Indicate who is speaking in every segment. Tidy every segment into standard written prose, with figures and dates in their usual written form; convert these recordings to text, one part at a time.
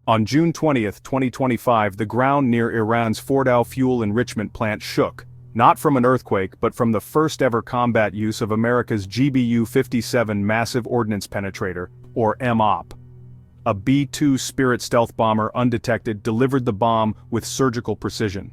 Speaker 1: On June 20, 2025, the ground near Iran's Fordow fuel enrichment plant shook, not from an earthquake but from the first-ever combat use of America's GBU-57 massive ordnance penetrator, or MOP. A B-2 Spirit stealth bomber undetected delivered the bomb with surgical precision.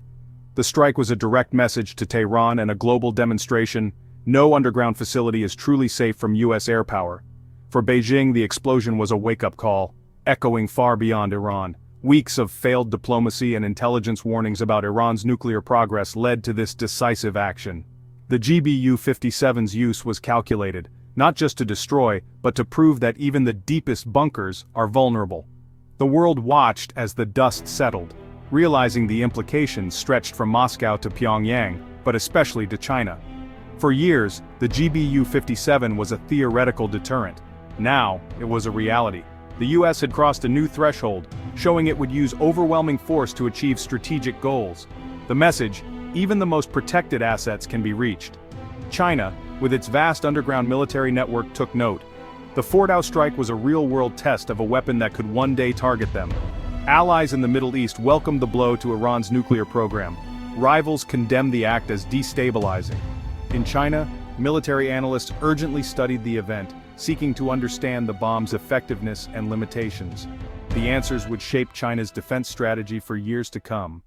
Speaker 1: The strike was a direct message to Tehran and a global demonstration: no underground facility is truly safe from US air power. For Beijing, the explosion was a wake-up call, echoing far beyond Iran. Weeks of failed diplomacy and intelligence warnings about Iran's nuclear progress led to this decisive action. The GBU-57's use was calculated, not just to destroy, but to prove that even the deepest bunkers are vulnerable. The world watched as the dust settled, realizing the implications stretched from Moscow to Pyongyang, but especially to China. For years, the GBU-57 was a theoretical deterrent. Now, it was a reality. The US had crossed a new threshold, showing it would use overwhelming force to achieve strategic goals. The message: even the most protected assets can be reached. China, with its vast underground military network, took note. The Fordow strike was a real-world test of a weapon that could one day target them. Allies in the Middle East welcomed the blow to Iran's nuclear program. Rivals condemned the act as destabilizing. In China, military analysts urgently studied the event, seeking to understand the bomb's effectiveness and limitations. The answers would shape China's defense strategy for years to come.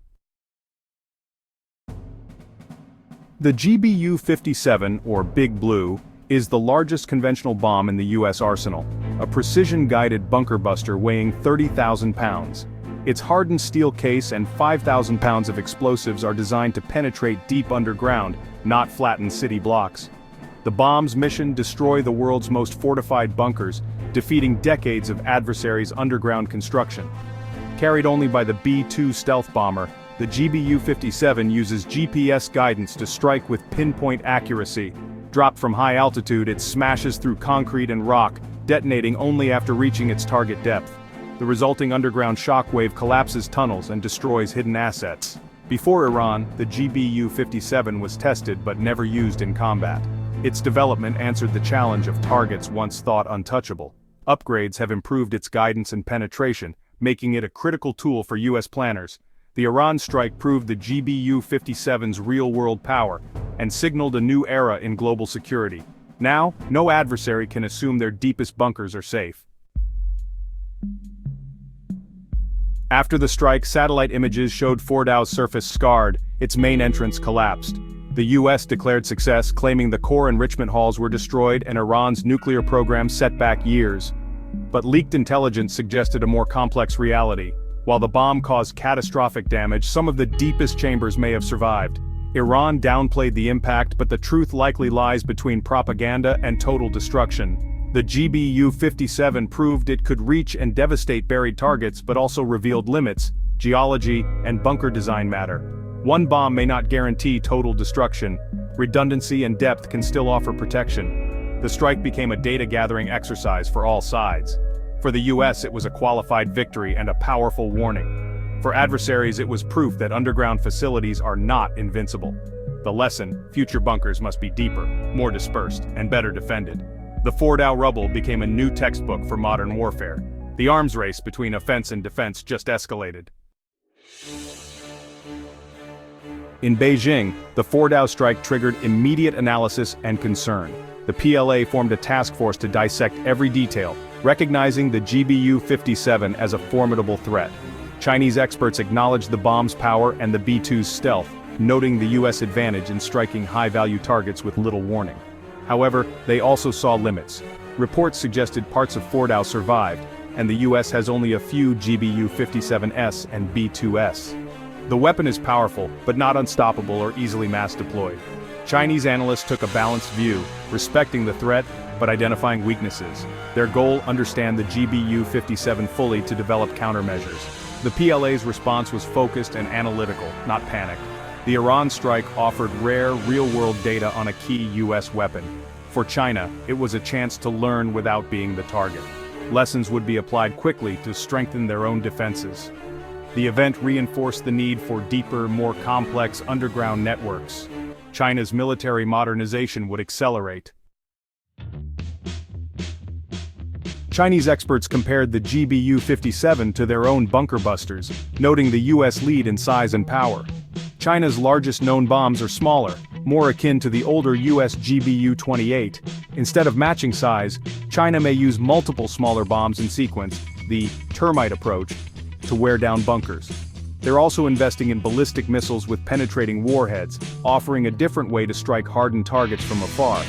Speaker 1: The GBU-57, or Big Blue, is the largest conventional bomb in the US arsenal, a precision-guided bunker buster weighing 30,000 pounds. Its hardened steel case and 5,000 pounds of explosives are designed to penetrate deep underground, not flatten city blocks. The bomb's mission: destroy the world's most fortified bunkers, defeating decades of adversaries' underground construction. Carried only by the B-2 stealth bomber, the GBU-57 uses GPS guidance to strike with pinpoint accuracy. Dropped from high altitude, it smashes through concrete and rock, detonating only after reaching its target depth. The resulting underground shockwave collapses tunnels and destroys hidden assets. Before Iran, the GBU-57 was tested but never used in combat. Its development answered the challenge of targets once thought untouchable. Upgrades have improved its guidance and penetration, making it a critical tool for US planners. The Iran strike proved the GBU-57's real-world power, and signaled a new era in global security. Now, no adversary can assume their deepest bunkers are safe. After the strike, satellite images showed Fordow's surface scarred, its main entrance collapsed. The US declared success, claiming the core enrichment halls were destroyed and Iran's nuclear program set back years. But leaked intelligence suggested a more complex reality. While the bomb caused catastrophic damage, some of the deepest chambers may have survived. Iran downplayed the impact, but the truth likely lies between propaganda and total destruction. The GBU-57 proved it could reach and devastate buried targets, but also revealed limits: geology and bunker design matter. One bomb may not guarantee total destruction. Redundancy and depth can still offer protection. The strike became a data-gathering exercise for all sides. For the US, it was a qualified victory and a powerful warning. For adversaries, it was proof that underground facilities are not invincible. The lesson: future bunkers must be deeper, more dispersed, and better defended. The Fordow rubble became a new textbook for modern warfare. The arms race between offense and defense just escalated. In Beijing, the Fordow strike triggered immediate analysis and concern. The PLA formed a task force to dissect every detail, recognizing the GBU-57 as a formidable threat. Chinese experts acknowledged the bomb's power and the B-2's stealth, noting the US advantage in striking high-value targets with little warning. However, they also saw limits. Reports suggested parts of Fordow survived, and the US has only a few GBU-57's and B-2's. The weapon is powerful, but not unstoppable or easily mass-deployed. Chinese analysts took a balanced view, respecting the threat, but identifying weaknesses. Their goal: understand the GBU-57 fully to develop countermeasures. The PLA's response was focused and analytical, not panicked. The Iran strike offered rare, real-world data on a key US weapon. For China, it was a chance to learn without being the target. Lessons would be applied quickly to strengthen their own defenses. The event reinforced the need for deeper, more complex underground networks. China's military modernization would accelerate. Chinese experts compared the GBU-57 to their own bunker busters, noting the US lead in size and power. China's largest known bombs are smaller, more akin to the older US GBU-28. Instead of matching size, China may use multiple smaller bombs in sequence, the termite approach, to wear down bunkers. They're also investing in ballistic missiles with penetrating warheads, offering a different way to strike hardened targets from afar.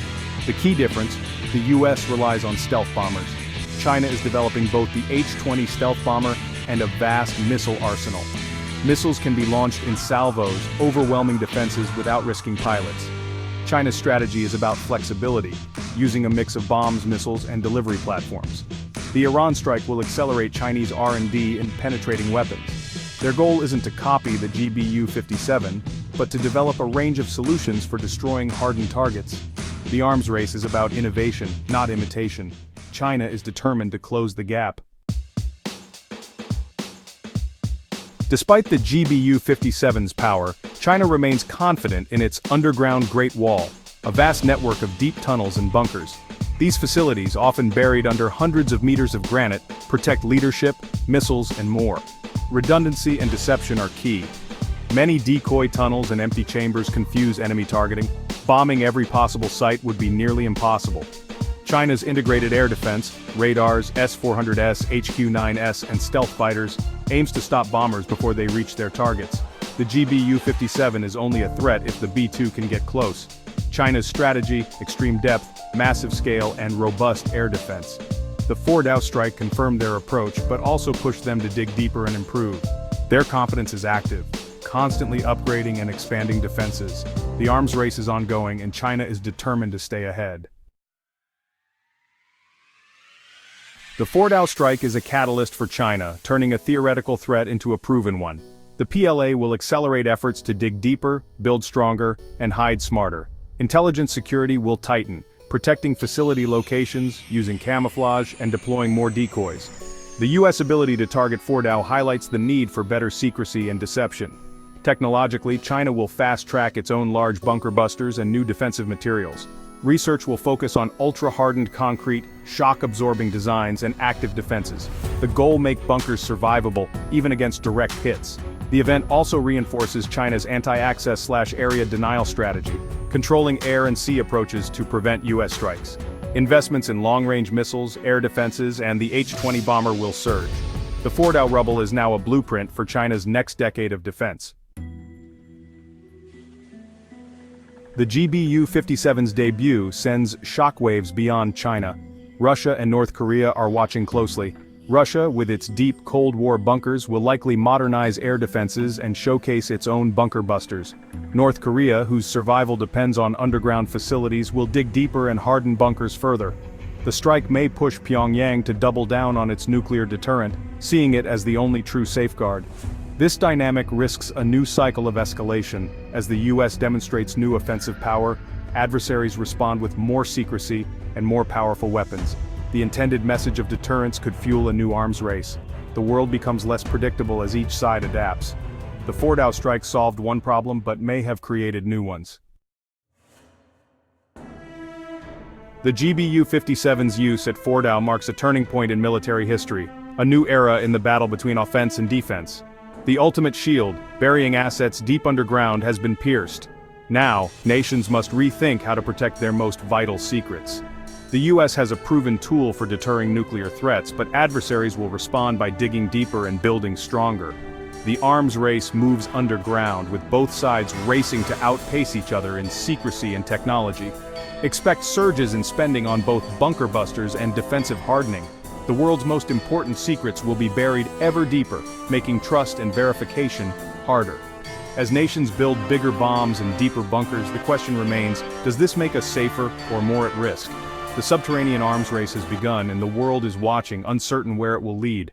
Speaker 1: The key difference: the US relies on stealth bombers. China is developing both the H-20 stealth bomber and a vast missile arsenal. Missiles can be launched in salvos, overwhelming defenses without risking pilots. China's strategy is about flexibility, using a mix of bombs, missiles, and delivery platforms. The Iran strike will accelerate Chinese R&D in penetrating weapons. Their goal isn't to copy the GBU-57, but to develop a range of solutions for destroying hardened targets. The arms race is about innovation, not imitation. China is determined to close the gap. Despite the GBU-57's power, China remains confident in its underground Great Wall, a vast network of deep tunnels and bunkers. These facilities, often buried under hundreds of meters of granite, protect leadership, missiles, and more. Redundancy and deception are key. Many decoy tunnels and empty chambers confuse enemy targeting. Bombing every possible site would be nearly impossible. China's integrated air defense, radars, S-400S, HQ-9S, and stealth fighters, aims to stop bombers before they reach their targets. The GBU-57 is only a threat if the B-2 can get close. China's strategy: extreme depth, massive scale, and robust air defense. The 4DAO strike confirmed their approach but also pushed them to dig deeper and improve. Their confidence is active, constantly upgrading and expanding defenses. The arms race is ongoing and China is determined to stay ahead. The 4DAO strike is a catalyst for China, turning a theoretical threat into a proven one. The PLA will accelerate efforts to dig deeper, build stronger, and hide smarter. Intelligence security will tighten, protecting facility locations, using camouflage, and deploying more decoys. The US ability to target 4DAO highlights the need for better secrecy and deception. Technologically, China will fast-track its own large bunker busters and new defensive materials. Research will focus on ultra-hardened concrete, shock-absorbing designs, and active defenses. The goal: make bunkers survivable, even against direct hits. The event also reinforces China's anti-access/area denial strategy, controlling air and sea approaches to prevent US strikes. Investments in long-range missiles, air defenses, and the H-20 bomber will surge. The 4DAO rubble is now a blueprint for China's next decade of defense. The GBU-57's debut sends shockwaves beyond China. Russia and North Korea are watching closely. Russia, with its deep Cold War bunkers, will likely modernize air defenses and showcase its own bunker busters. North Korea, whose survival depends on underground facilities, will dig deeper and harden bunkers further. The strike may push Pyongyang to double down on its nuclear deterrent, seeing it as the only true safeguard. This dynamic risks a new cycle of escalation. As the US demonstrates new offensive power, adversaries respond with more secrecy and more powerful weapons. The intended message of deterrence could fuel a new arms race. The world becomes less predictable as each side adapts. The 4DAO strike solved one problem but may have created new ones. The GBU-57's use at 4DAO marks a turning point in military history, a new era in the battle between offense and defense. The ultimate shield, burying assets deep underground, has been pierced. Now, nations must rethink how to protect their most vital secrets. The US has a proven tool for deterring nuclear threats, but adversaries will respond by digging deeper and building stronger. The arms race moves underground, with both sides racing to outpace each other in secrecy and technology. Expect surges in spending on both bunker busters and defensive hardening. The world's most important secrets will be buried ever deeper, making trust and verification harder. As nations build bigger bombs and deeper bunkers, the question remains: does this make us safer or more at risk? The subterranean arms race has begun, and the world is watching, uncertain where it will lead.